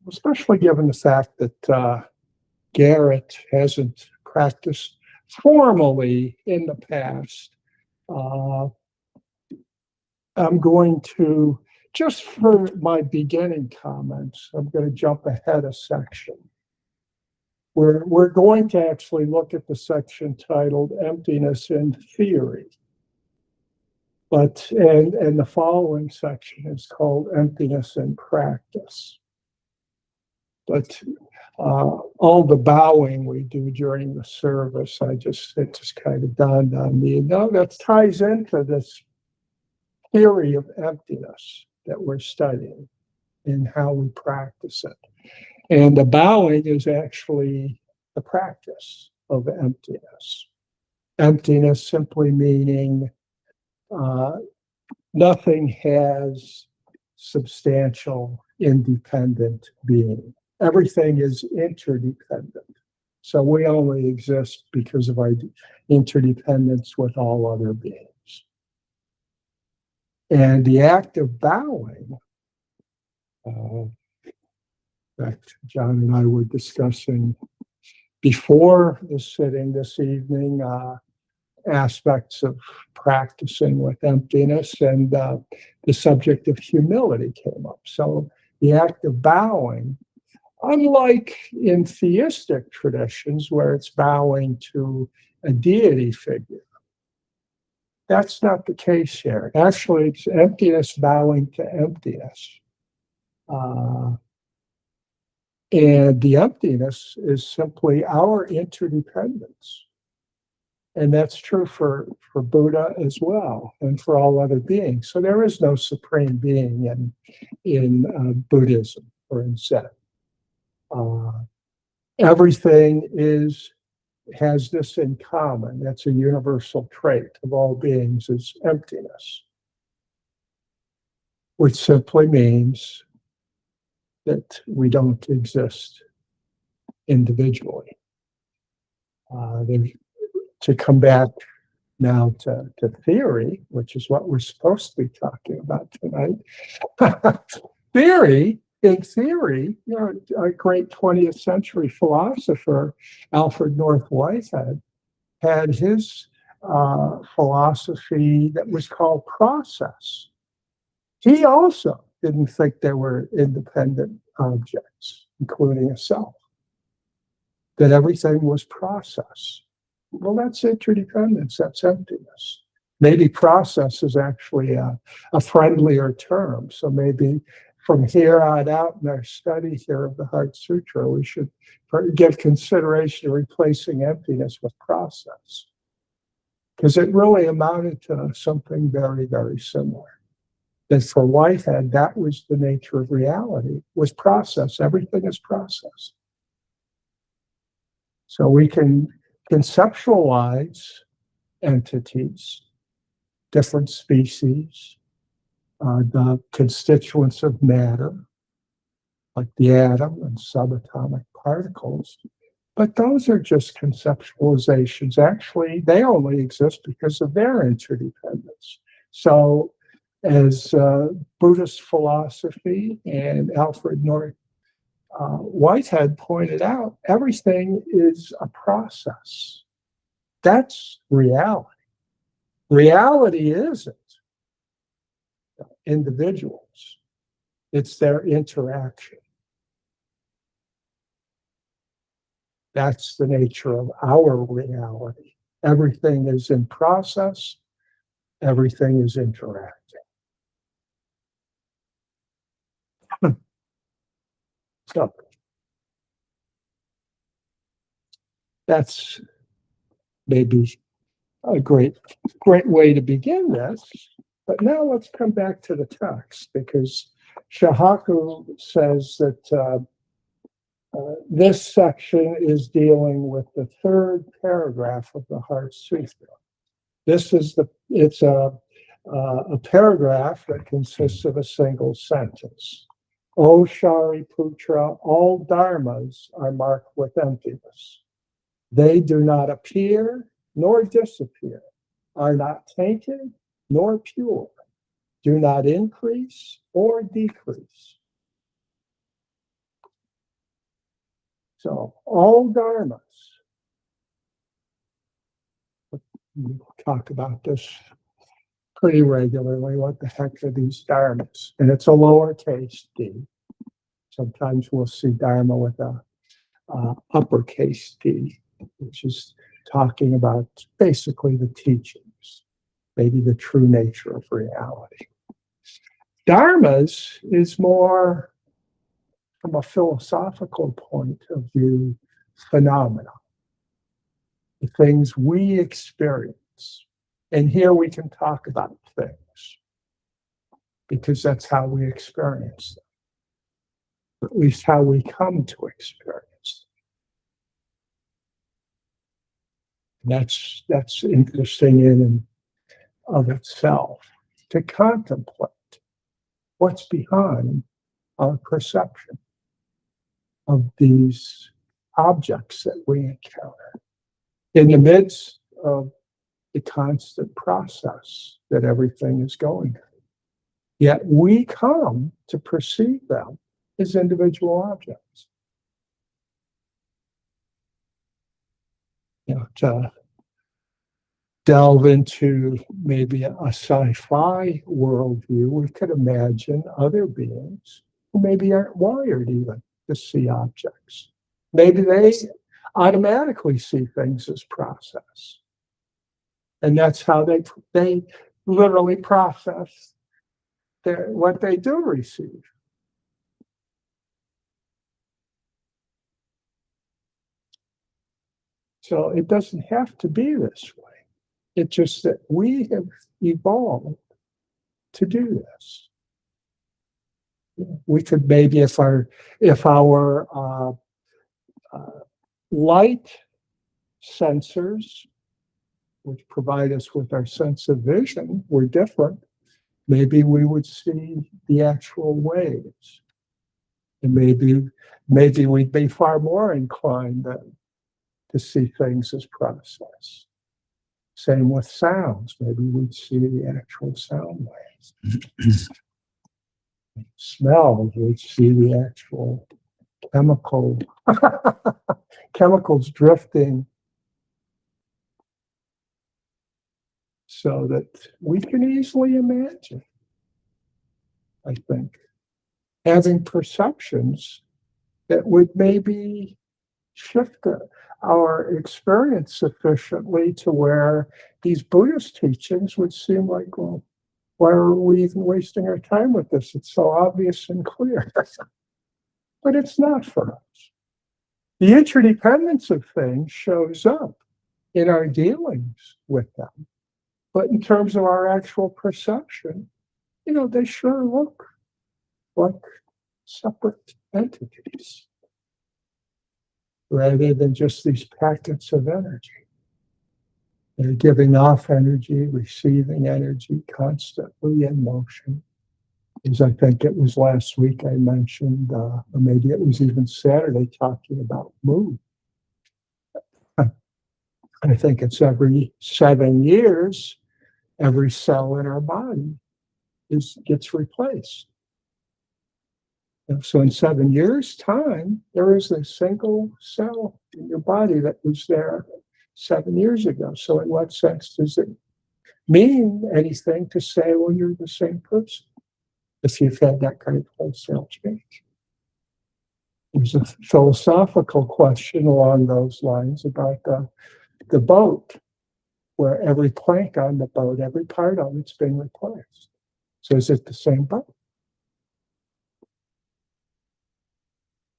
Especially given the fact that Garrett hasn't practiced formally in the past. Uh, I'm going to, just for my beginning comments, I'm going to jump ahead a section. We're going to actually look at the section titled Emptiness in Theory. And the following section is called Emptiness in Practice. But all the bowing we do during the service, it just kind of dawned on me. No, that ties into this theory of emptiness that we're studying and how we practice it. And the bowing is actually the practice of emptiness. Emptiness simply meaning nothing has substantial independent being. Everything is interdependent. So we only exist because of our interdependence with all other beings. And the act of bowing, in fact, John and I were discussing before the sitting this evening aspects of practicing with emptiness, and the subject of humility came up. So the act of bowing, unlike in theistic traditions where it's bowing to a deity figure, that's not the case here. Actually, it's emptiness bowing to emptiness. And the emptiness is simply our interdependence. And that's true for Buddha as well, and for all other beings. So there is no supreme being in Buddhism or in Zen. Everything has this in common. That's a universal trait of all beings, is emptiness, which simply means that we don't exist individually. To come back now to theory, which is what we're supposed to be talking about tonight. In theory, a great 20th century philosopher, Alfred North Whitehead, had his philosophy that was called process. He also didn't think there were independent objects, including a self, that everything was process. Well, that's interdependence, that's emptiness. Maybe process is actually a friendlier term. So maybe from here on out in our study here of the Heart Sutra, we should give consideration to replacing emptiness with process. Because it really amounted to something very, very similar. That for Whitehead, that was the nature of reality, was process. Everything is process. So we can conceptualize entities, different species, the constituents of matter, like the atom and subatomic particles. But those are just conceptualizations. Actually, they only exist because of their interdependence. So as Buddhist philosophy and Alfred North Whitehead pointed out, everything is a process. That's reality. Reality isn't individuals. It's their interaction. That's the nature of our reality. Everything is in process. Everything is interacting. So that's maybe a great way to begin this. But now let's come back to the text, because Shahaku says that this section is dealing with the third paragraph of the Heart Sutra. It's a paragraph that consists of a single sentence. O Shariputra, all dharmas are marked with emptiness. They do not appear nor disappear, are not tainted nor pure, do not increase or decrease. So all dharmas, we talk about this pretty regularly. What the heck are these dharmas? And it's a lowercase d. Sometimes we'll see dharma with a uppercase d, which is talking about basically the teachings, maybe the true nature of reality. Dharmas is more, from a philosophical point of view, phenomena, the things we experience. And here we can talk about things because that's how we experience them, at least how we come to experience them. That's interesting in and of itself, to contemplate what's behind our perception of these objects that we encounter in the midst of the constant process that everything is going through. Yet we come to perceive them as individual objects. To delve into maybe a sci-fi worldview, we could imagine other beings who maybe aren't wired even to see objects. Maybe they automatically see things as process. And that's how they literally process what they do receive. So it doesn't have to be this way. It's just that we have evolved to do this. We could maybe, if our light sensors, which provide us with our sense of vision, were different, maybe we would see the actual waves. And maybe we'd be far more inclined then to see things as process. Same with sounds. Maybe we'd see the actual sound waves. Smells, we'd see the actual chemicals drifting, so that we can easily imagine, I think, having perceptions that would maybe shift our experience sufficiently to where these Buddhist teachings would seem like, well, why are we even wasting our time with this? It's so obvious and clear. But it's not for us. The interdependence of things shows up in our dealings with them. But in terms of our actual perception, they sure look like separate entities, rather than just these packets of energy. They're giving off energy, receiving energy, constantly in motion. As I think it was last week I mentioned, or maybe it was even Saturday, talking about mood. I think it's every 7 years, every cell in our body gets replaced. And so in 7 years' time, there is a single cell in your body that was there 7 years ago. So in what sense does it mean anything to say, well, you're the same person, if you've had that kind of wholesale change? There's a philosophical question along those lines about the boat, where every plank on the boat, every part of it's been replaced. So is it the same boat?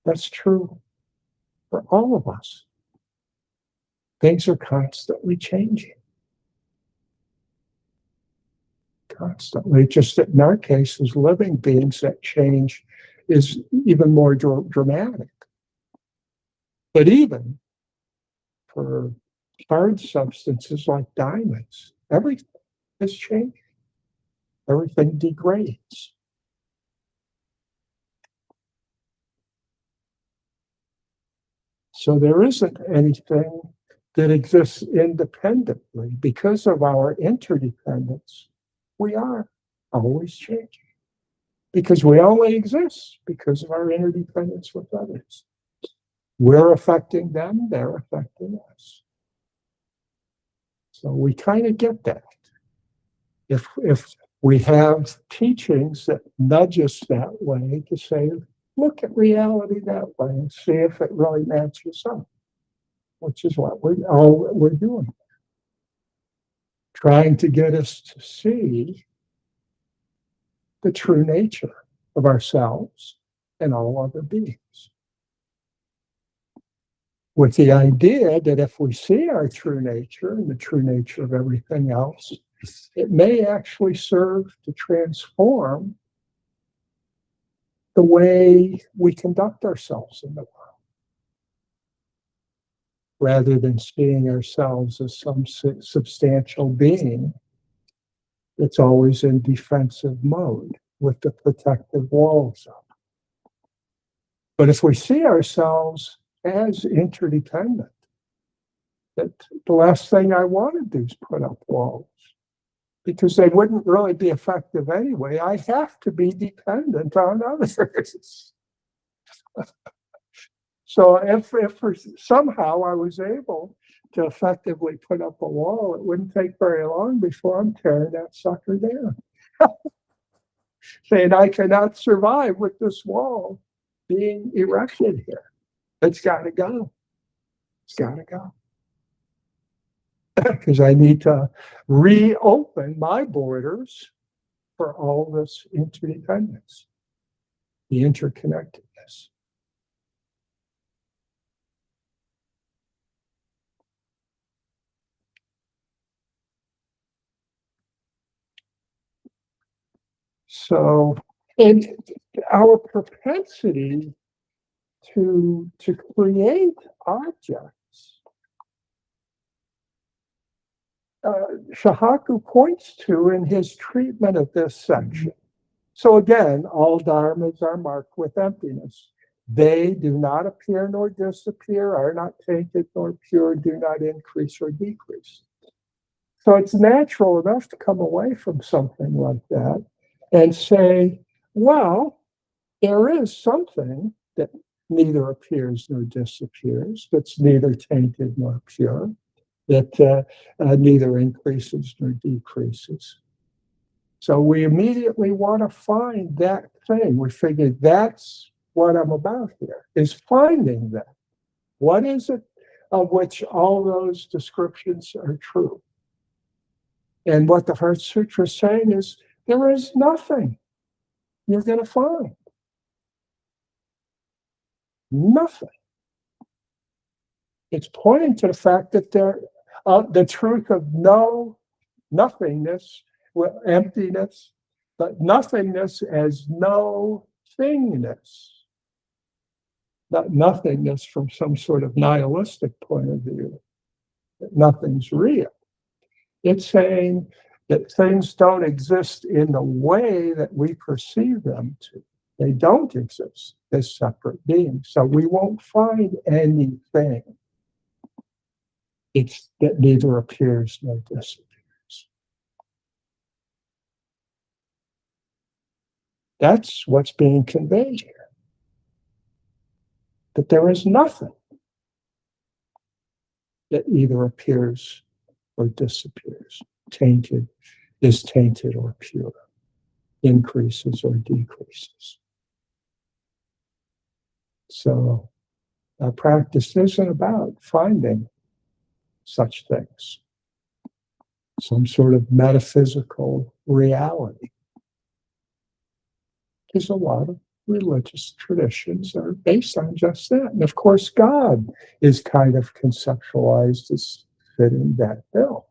That's true for all of us. Things are constantly changing. Constantly. Just that in our case, as living beings, that change is even more dramatic. But even for hard substances like diamonds, everything is changing. Everything degrades. So there isn't anything that exists independently. Because of our interdependence, we are always changing. Because we only exist because of our interdependence with others. We're affecting them, they're affecting us. So we kind of get that. If we have teachings that nudge us that way to say, look at reality that way and see if it really matches up, which is what we're doing. Trying to get us to see the true nature of ourselves and all other beings. With the idea that if we see our true nature and the true nature of everything else, it may actually serve to transform the way we conduct ourselves in the world, rather than seeing ourselves as some substantial being that's always in defensive mode with the protective walls up. But if we see ourselves as interdependent, that the last thing I want to do is put up walls, because they wouldn't really be effective anyway. I have to be dependent on others. So if somehow I was able to effectively put up a wall, it wouldn't take very long before I'm tearing that sucker down. Saying I cannot survive with this wall being erected here. It's got to go. It's got to go. Because I need to reopen my borders for all this interdependence, the interconnectedness. So, and our propensity to create objects, Shahaku points to in his treatment of this section. So again, all dharmas are marked with emptiness. They do not appear nor disappear, are not tainted nor pure, do not increase or decrease. So it's natural enough to come away from something like that and say, well, there is something that neither appears nor disappears, that's neither tainted nor pure, that neither increases nor decreases. So we immediately want to find that thing. We figure that's what I'm about here, is finding that. What is it of which all those descriptions are true? And what the Heart Sutra is saying is there is nothing you're going to find. Nothing. It's pointing to the fact that the truth of nothingness, emptiness, but nothingness as no thingness. Not nothingness from some sort of nihilistic point of view, that nothing's real. It's saying that things don't exist in the way that we perceive them to. They don't exist as separate beings. So we won't find anything. It's that neither appears nor disappears. That's what's being conveyed here. That there is nothing that either appears or disappears, is tainted or pure, increases or decreases. So our practice isn't about finding such things, some sort of metaphysical reality. There's a lot of religious traditions that are based on just that. And of course, God is kind of conceptualized as fitting that bill.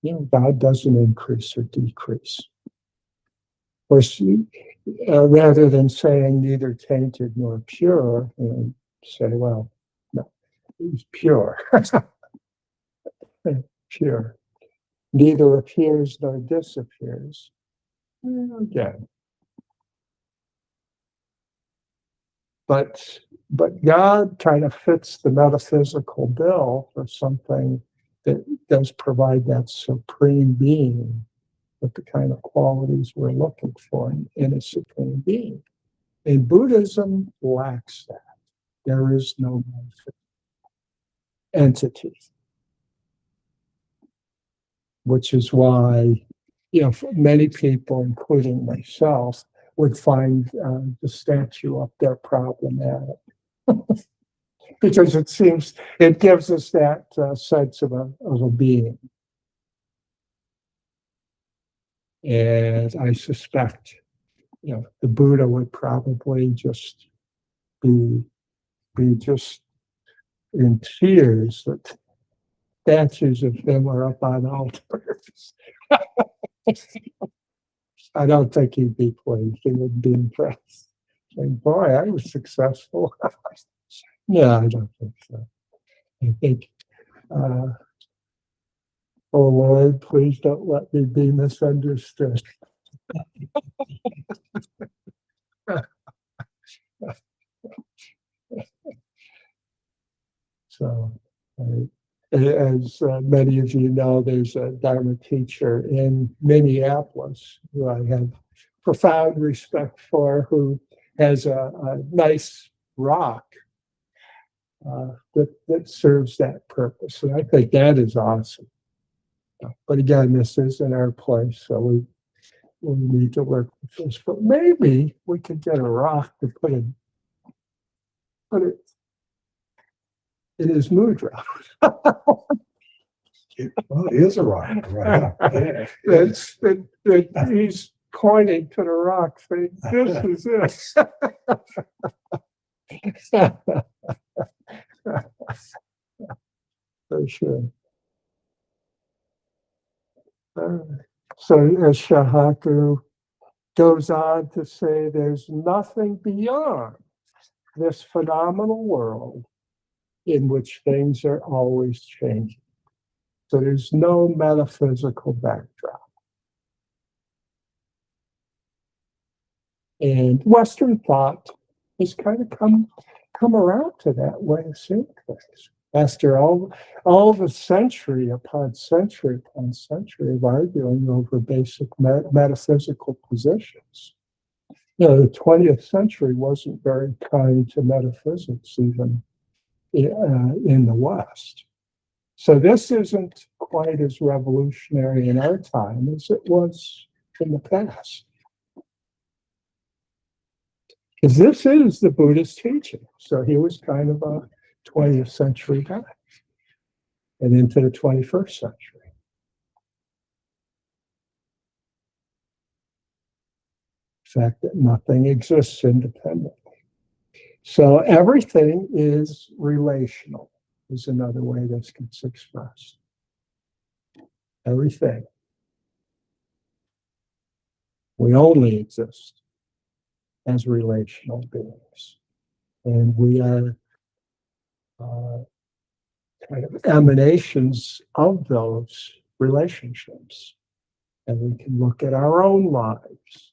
God doesn't increase or decrease. Of course, rather than saying neither tainted nor pure, say, well, no, he's pure. Pure. Neither appears nor disappears. Again. But God kind of fits the metaphysical bill for something that does provide that supreme being with the kind of qualities we're looking for in a supreme being. And Buddhism lacks that. There is no entity, which is why, many people, including myself, would find the statue up there problematic. Because it gives us that sense of a being. And I suspect, the Buddha would probably just be just in tears that statues of him are up on altars. I don't think he'd be pleased. He would be impressed. Saying, boy, I was successful. No, I don't think so. I think, oh Lord, please don't let me be misunderstood. So, as many of you know, there's a Dharma teacher in Minneapolis who I have profound respect for, who has a nice rock that serves that purpose. And I think that is awesome. But again, this isn't our place, so we need to work with this. But maybe we could get a rock to put it in his mudra. Well, it is a rock, right? He's pointing to the rock, saying, "This is it." For sure. So as Shahaku goes on to say, there's nothing beyond this phenomenal world in which things are always changing. So there's no metaphysical backdrop. And Western thought has kind of come around to that way of seeing things. After all the century upon century upon century of arguing over basic metaphysical positions. The 20th century wasn't very kind to metaphysics, even in the West. So this isn't quite as revolutionary in our time as it was in the past. Because this is the Buddhist teaching. So he was kind of a 20th century guy and into the 21st century. The fact that nothing exists independently. So everything is relational, is another way this gets expressed. Everything. We only exist as relational beings. And we are kind of emanations of those relationships. And we can look at our own lives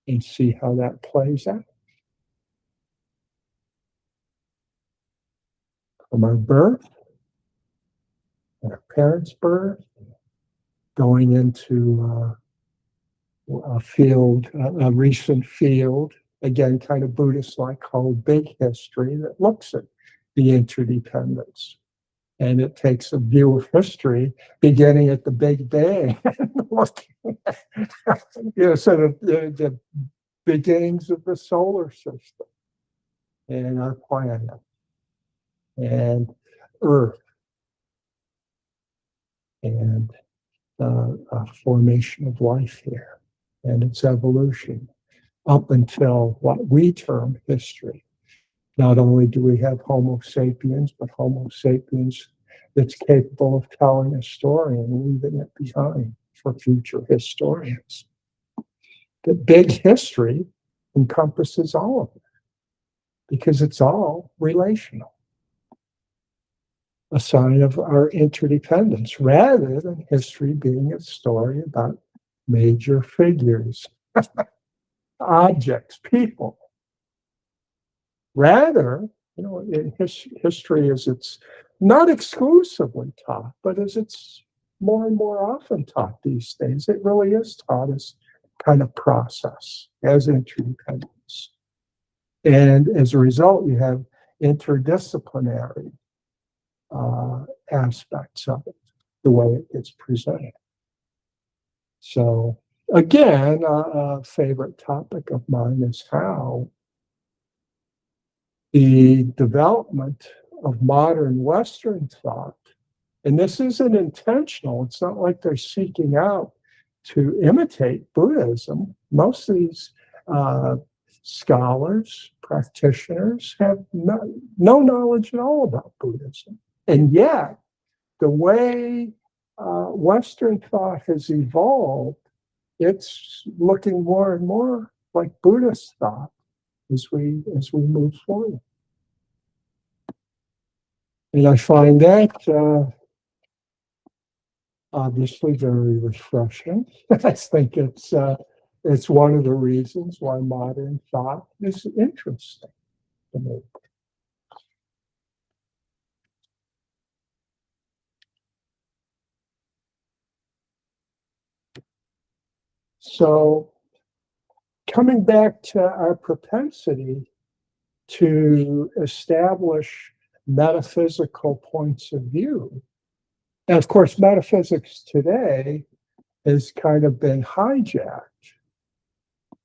and see how that plays out. From our birth, our parents' birth, going into a field, a recent field, again, kind of Buddhist-like, called big history, that looks at the interdependence. And it takes a view of history beginning at the Big Bang, looking at, sort of the beginnings of the solar system and our planet and Earth and the formation of life here and its evolution up until what we term history. Not only do we have Homo sapiens, but Homo sapiens that's capable of telling a story and leaving it behind for future historians. The big history encompasses all of it because it's all relational. A sign of our interdependence rather than history being a story about major figures, objects, people. Rather, in history, as it's not exclusively taught, but as it's more and more often taught these days, it really is taught as kind of process, as interdependence. And as a result, you have interdisciplinary aspects of it, the way it gets presented. So again, a favorite topic of mine is how the development of modern Western thought, and this isn't intentional, it's not like they're seeking out to imitate Buddhism. Most of these scholars, practitioners have no knowledge at all about Buddhism. And yet, the way Western thought has evolved, it's looking more and more like Buddhist thought as we move forward. And I find that obviously very refreshing. I think it's one of the reasons why modern thought is interesting to me. So coming back to our propensity to establish metaphysical points of view, and of course, metaphysics today has kind of been hijacked.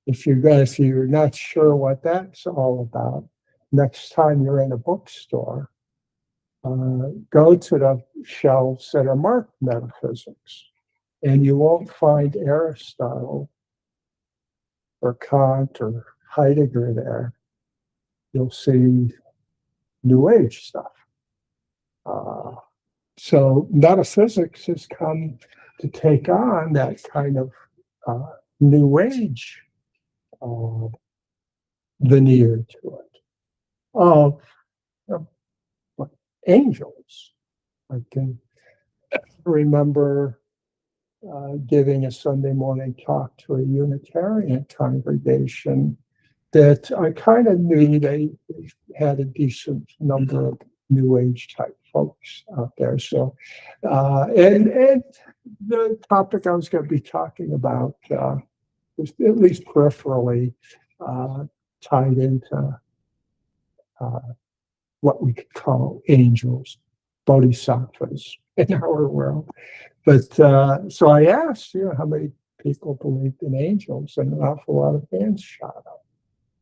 If you're not sure what that's all about, next time you're in a bookstore, go to the shelves that are marked metaphysics, and you won't find Aristotle or Kant or Heidegger there. You'll see New Age stuff. So metaphysics has come to take on that kind of New Age veneer to it of angels. I can remember giving a Sunday morning talk to a Unitarian congregation that I kind of knew they had a decent number of New Age type folks out there. So, and the topic I was going to be talking about was at least peripherally tied into what we could call angels, bodhisattvas in our world. But so I asked, how many people believed in angels, and an awful lot of hands shot up.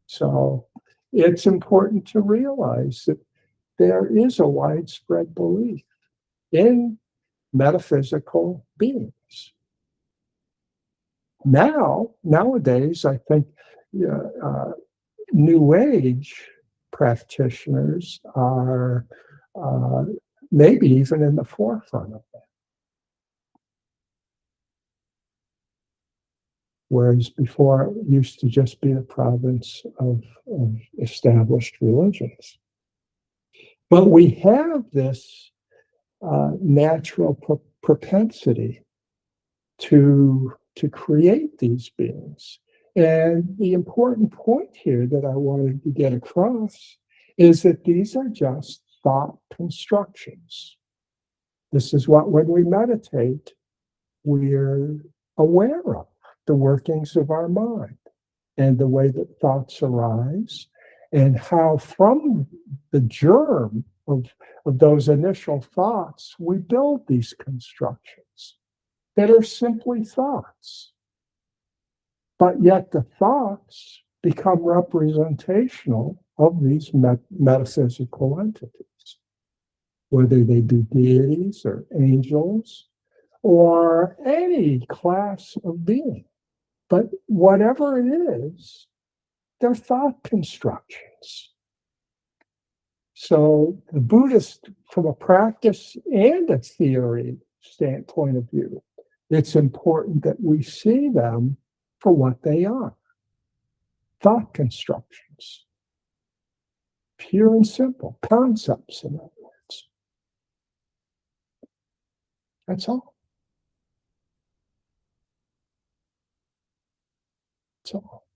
So it's important to realize that there is a widespread belief in metaphysical beings. Nowadays, I think New Age practitioners are maybe even in the forefront of that. Whereas before it used to just be the province of established religions. But we have this natural propensity to create these beings. And the important point here that I wanted to get across is that these are just thought constructions. This is what, when we meditate, we're aware of the workings of our mind and the way that thoughts arise, and how from the germ of those initial thoughts, we build these constructions that are simply thoughts. But yet the thoughts become representational of these metaphysical entities, whether they be deities or angels or any class of being. But whatever it is, they're thought constructions. So the Buddhist, from a practice and a theory standpoint of view, it's important that we see them for what they are. Thought constructions. Pure and simple. Concepts, in other words. That's all. That's all.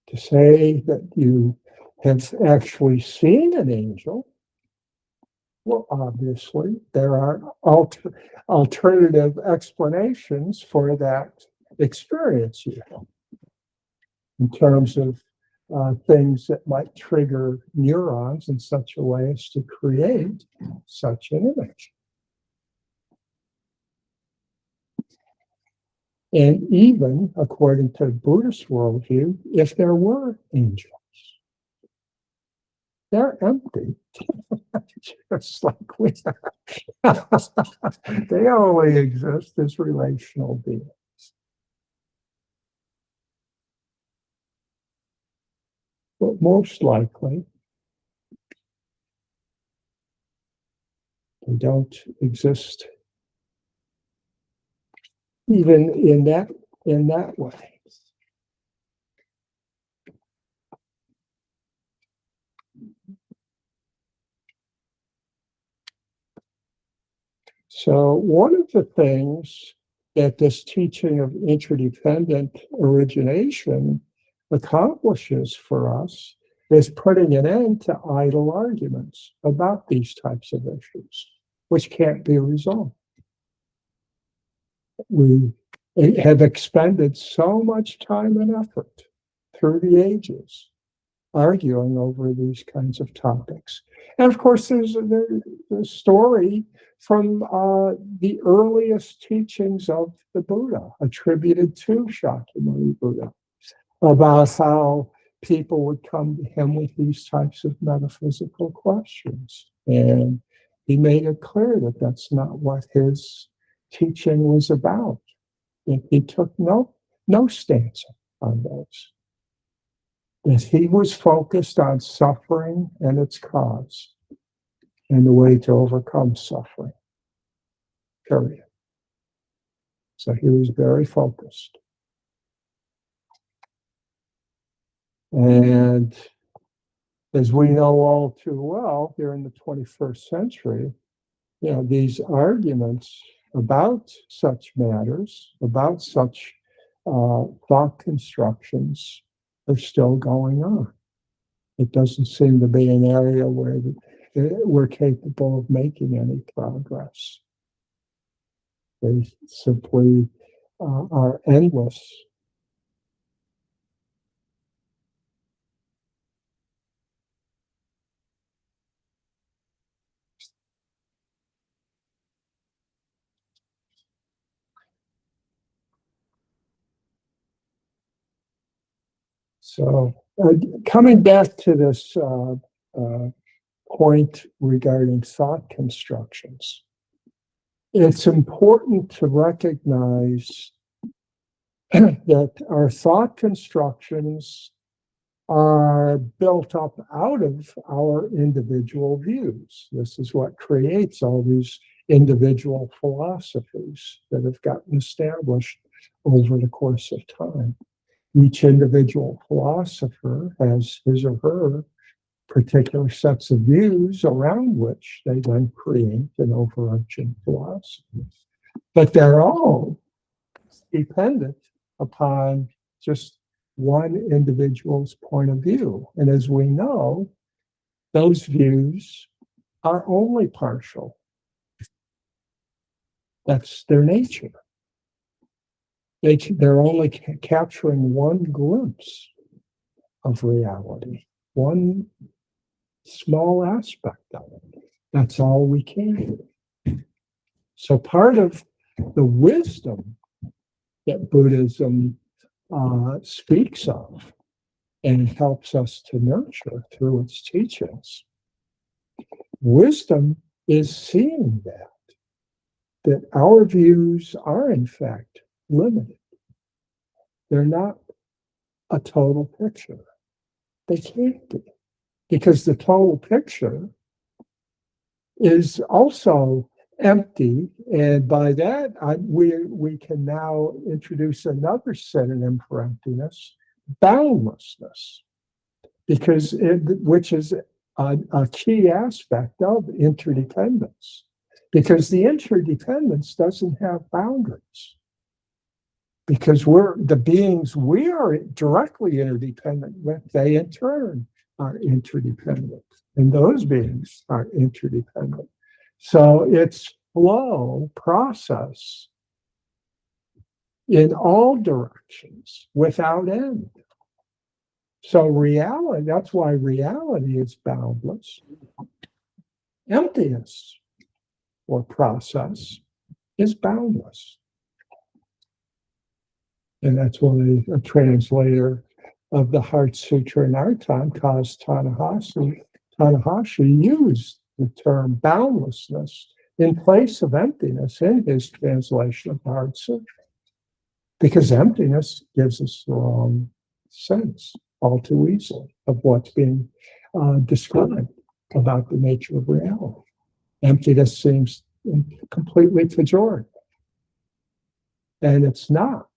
To say that you have actually seen an angel, well, obviously, there are alternative explanations for that experience you have. in terms of things that might trigger neurons in such a way as to create such an image. And even according to Buddhist worldview, if there were angels, they're empty, just like we are. They only exist as relational beings. But most likely, they don't exist even in that way. So one of the things that this teaching of interdependent origination accomplishes for us is putting an end to idle arguments about these types of issues, which can't be resolved. We have expended so much time and effort through the ages arguing over these kinds of topics. And of course, there's a story from the earliest teachings of the Buddha, attributed to Shakyamuni Buddha, about how people would come to him with these types of metaphysical questions. And he made it clear that that's not what his teaching was about. He took no stance on those. That he was focused on suffering and its cause and the way to overcome suffering, period. So he was very focused. And as we know all too well, here in the 21st century, these arguments about such matters, about such thought constructions, are still going on. It doesn't seem to be an area where we're capable of making any progress. They simply are endless. So coming back to this point regarding thought constructions, it's important to recognize that our thought constructions are built up out of our individual views. This is what creates all these individual philosophies that have gotten established over the course of time. Each individual philosopher has his or her particular sets of views around which they then create an overarching philosophy. But they're all dependent upon just one individual's point of view. And as we know, those views are only partial. That's their nature. They're only capturing one glimpse of reality, one small aspect of it. That's all we can do. So part of the wisdom that Buddhism speaks of and helps us to nurture through its teachings, wisdom is seeing that our views are in fact limited. They're not a total picture. They can't be, because the total picture is also empty, and by that we can now introduce another synonym for emptiness: boundlessness, which is a key aspect of interdependence, because the interdependence doesn't have boundaries. Because the beings we are directly interdependent with, they in turn are interdependent. And those beings are interdependent. So it's flow, process in all directions without end. So reality, that's why reality is boundless. Emptiness or process is boundless. And that's when a translator of the Heart Sutra in our time, Kaz Tanahashi used the term boundlessness in place of emptiness in his translation of the Heart Sutra. Because emptiness gives us the wrong sense all too easily of what's being described about the nature of reality. Emptiness seems completely pejorative. And it's not.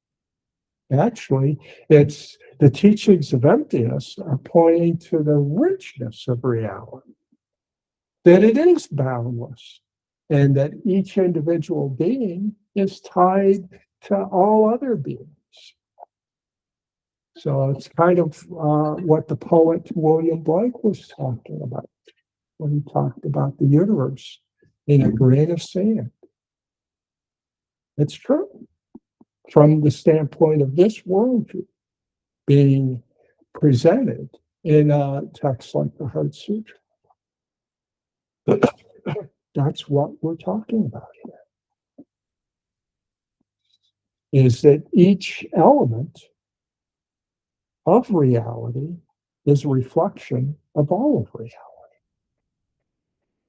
Actually, it's the teachings of emptiness are pointing to the richness of reality, that it is boundless, and that each individual being is tied to all other beings. So it's kind of what the poet William Blake was talking about when he talked about the universe in a grain of sand. It's true. From the standpoint of this worldview being presented in a text like the Heart Sutra. That's what we're talking about here. Is that each element of reality is a reflection of all of reality,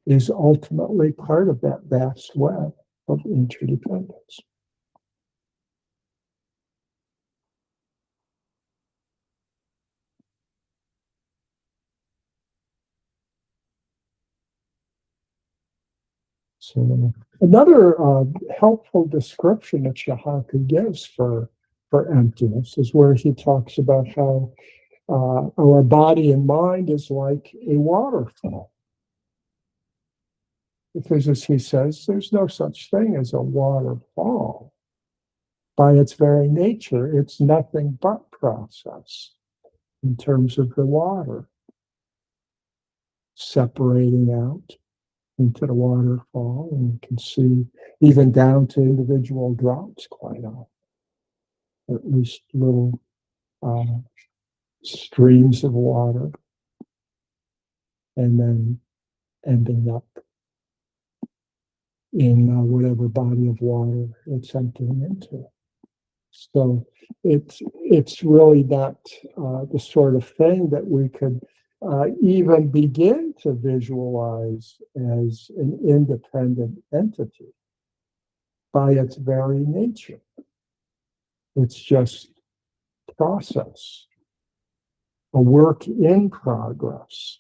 is ultimately part of that vast web of interdependence. So another helpful description that Shahaka gives for emptiness is where he talks about how our body and mind is like a waterfall. Because as he says, there's no such thing as a waterfall. By its very nature, it's nothing but process in terms of the water separating out into the waterfall, and you can see even down to individual drops quite often, or at least little streams of water, and then ending up in whatever body of water it's emptying into. So it's really not the sort of thing that we could even begin to visualize as an independent entity by its very nature. It's just process, a work in progress.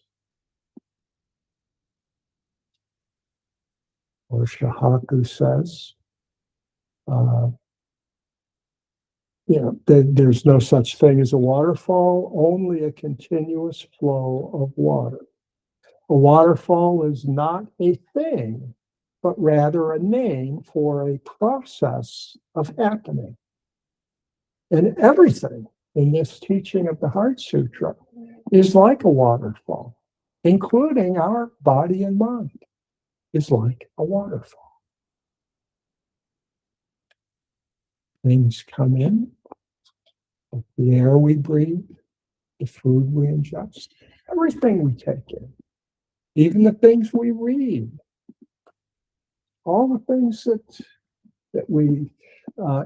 Or Shahaku says, there's no such thing as a waterfall, only a continuous flow of water. A waterfall is not a thing, but rather a name for a process of happening. And everything in this teaching of the Heart Sutra is like a waterfall, including our body and mind is like a waterfall. Things come in, the air we breathe, the food we ingest, everything we take in, even the things we read, all the things that we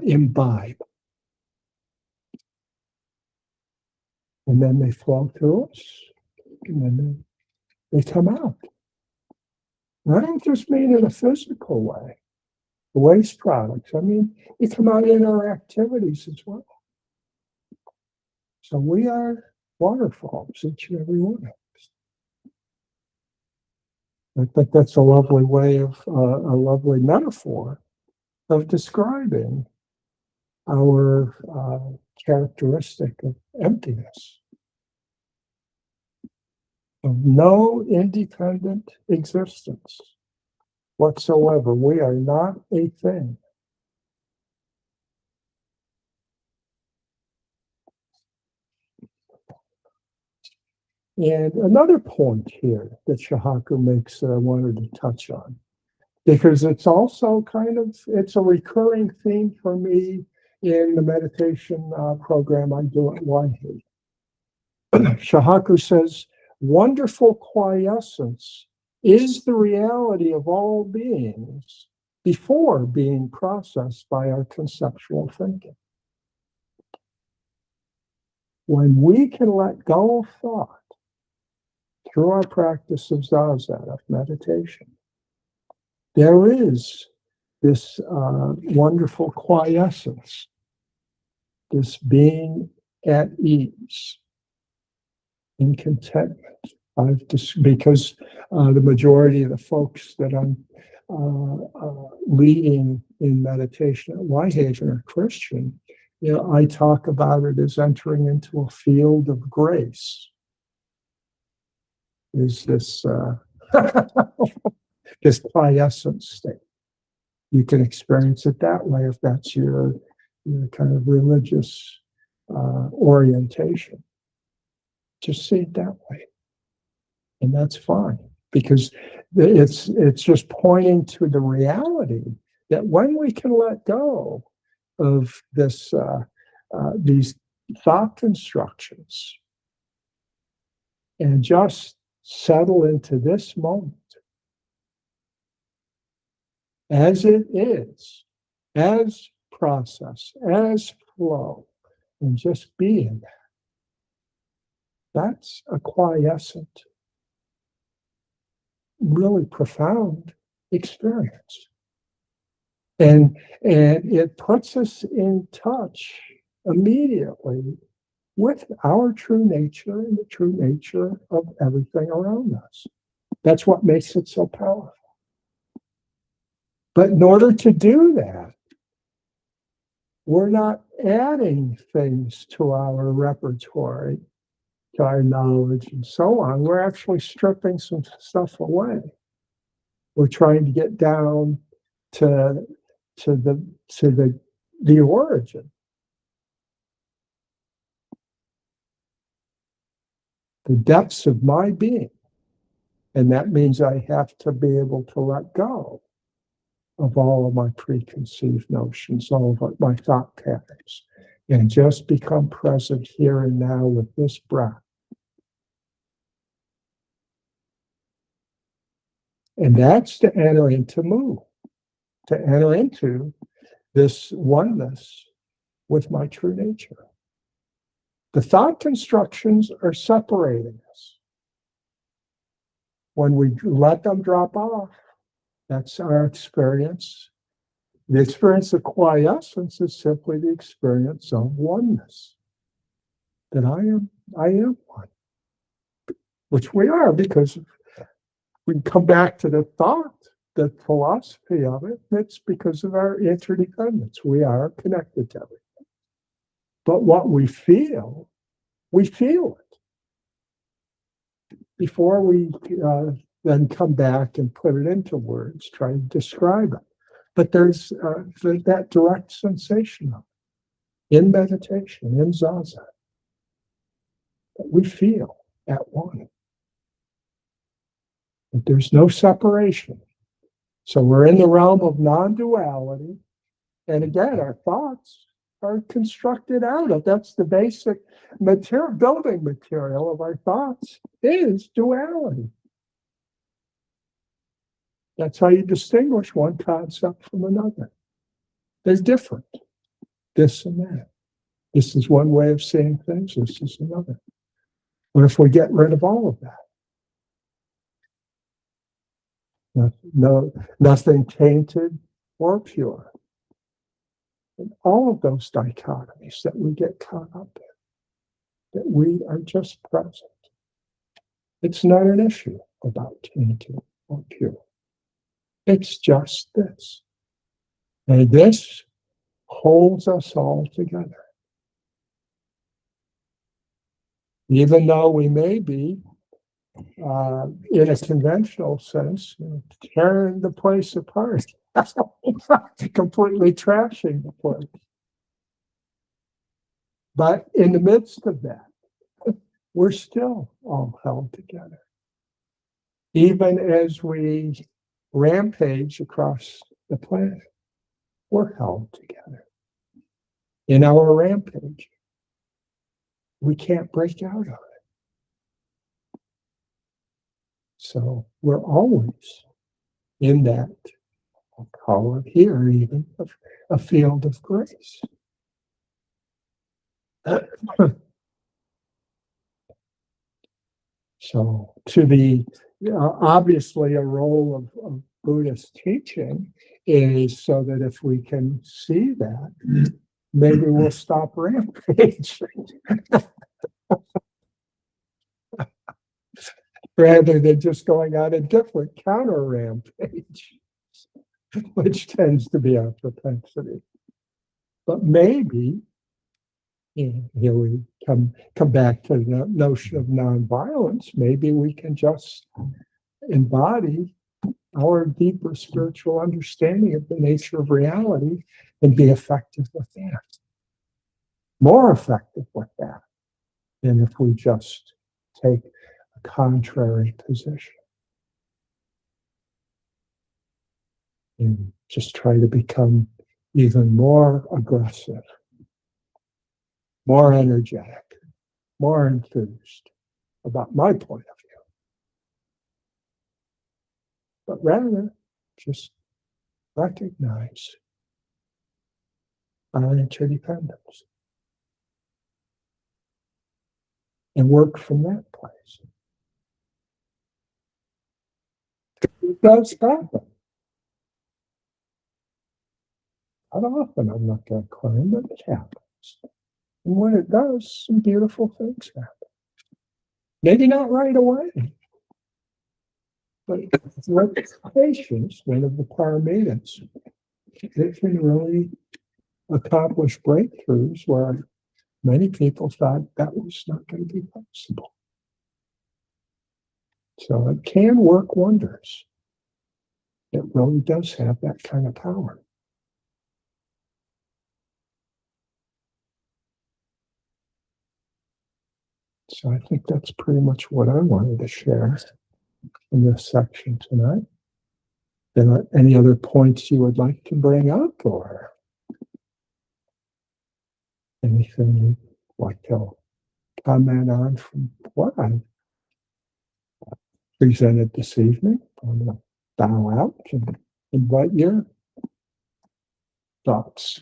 imbibe. And then they flow through us, and then they come out. And I don't just mean in a physical way, the waste products. I mean, they come out in our activities as well. So we are waterfalls, each and every one of us. I think that's a lovely way of, a lovely metaphor of describing our characteristic of emptiness, of no independent existence whatsoever. We are not a thing. And another point here that Shahaku makes that I wanted to touch on, because it's also it's a recurring theme for me in the meditation program I do at Whitehead. Shahaku says, wonderful quiescence is the reality of all beings before being processed by our conceptual thinking. When we can let go of thought through our practice of zazen, of meditation, there is this wonderful quiescence, this being at ease in contentment. Because the majority of the folks that I'm leading in meditation at Whitehaven are Christian. I talk about it as entering into a field of grace. Is this this quiescent state? You can experience it that way if that's your kind of religious orientation. Just see it that way. And that's fine, because it's just pointing to the reality that when we can let go of this these thought constructions and just settle into this moment as it is, as process, as flow, and just be in that. That's a quiescent, really profound experience. And it puts us in touch immediately with our true nature and the true nature of everything around us. That's what makes it so powerful. But in order to do that, we're not adding things to our repertoire, to our knowledge and so on. We're actually stripping some stuff away. We're trying to get down to the origin. The depths of my being. And that means I have to be able to let go of all of my preconceived notions, all of my thought patterns, and just become present here and now with this breath. And that's to enter into Mu, to enter into this oneness with my true nature. The thought constructions are separating us. When we let them drop off, that's our experience. The experience of quiescence is simply the experience of oneness. That I am one. Which we are, because we come back to the thought, the philosophy of it, it's because of our interdependence. We are connected to everything. But what we feel it. Before we then come back and put it into words, try to describe it. But there's that direct sensation of it in meditation, in zazen, that we feel at one. But there's no separation. So we're in the realm of non-duality. And again, our thoughts are constructed out of. That's the basic material, building material of our thoughts is duality. That's how you distinguish one concept from another. They're different, this and that. This is one way of seeing things, this is another. But if we get rid of all of that, nothing tainted or pure, and all of those dichotomies that we get caught up in, that we are just present. It's not an issue about tainted or pure. It's just this. And this holds us all together. Even though we may be, in a conventional sense, tearing the place apart, completely trashing the place. But in the midst of that, we're still all held together. Even as we rampage across the planet, we're held together. In our rampage, we can't break out of it. So we're always in that, I'll call it here even, a field of grace. So to the, obviously a role of Buddhist teaching is so that if we can see that, maybe we'll stop rampaging rather than just going on a different counter rampage, which tends to be our propensity. But maybe, here we come back to the notion of nonviolence. Maybe we can just embody our deeper spiritual understanding of the nature of reality and be effective with that. More effective with that than if we just take a contrary position and just try to become even more aggressive, more energetic, more enthused about my point of view. But rather, just recognize our interdependence and work from that place. It does happen. Not often, I'm not going to claim, but it happens. And when it does, some beautiful things happen. Maybe not right away, but with patience, one of the paramitas, it can really accomplish breakthroughs where many people thought that was not going to be possible. So it can work wonders. It really does have that kind of power. So I think that's pretty much what I wanted to share in this section tonight. Then any other points you would like to bring up or anything you'd like to comment on from what I presented this evening? I'm going to bow out and invite your thoughts.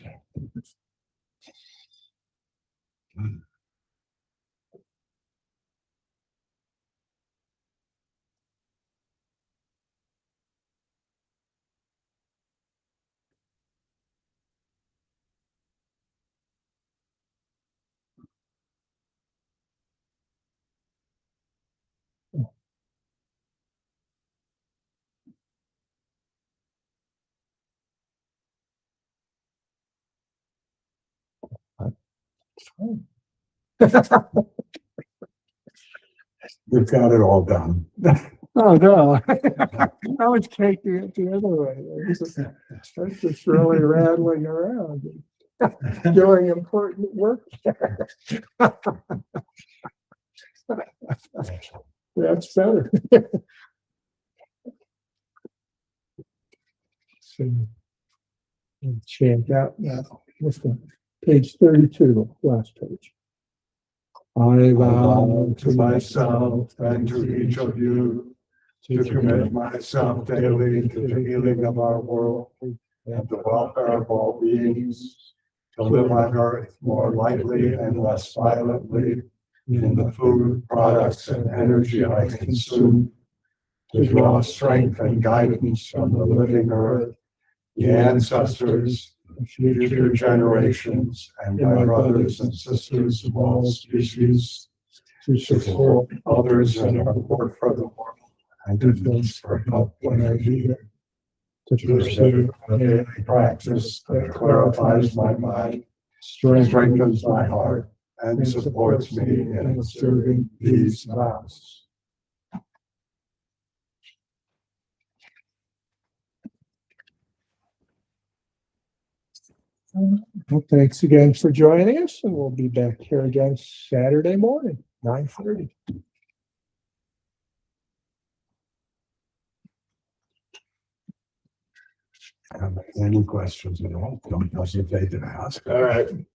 We've got it all done. Oh, no. I was taking it the other way. I'm just really rattling around, doing important work. That's better. So, and chant out now. What's that? Page 32, last page. I vow To myself and to each of you to commit myself daily to the healing of our world and the welfare of all beings, to live on earth more lightly and less violently in the food, products, and energy I consume, to draw strength and guidance from the living earth, the ancestors, future generations, and my brothers and sisters of all species, to support others in our work for the world, and to look for help when I need it, to pursue a daily practice that clarifies my mind, strengthens my heart, and supports me in observing these vows. Well, thanks again for joining us, and we'll be back here again Saturday morning, 9:30. Any questions at all, don't hesitate to ask. All right.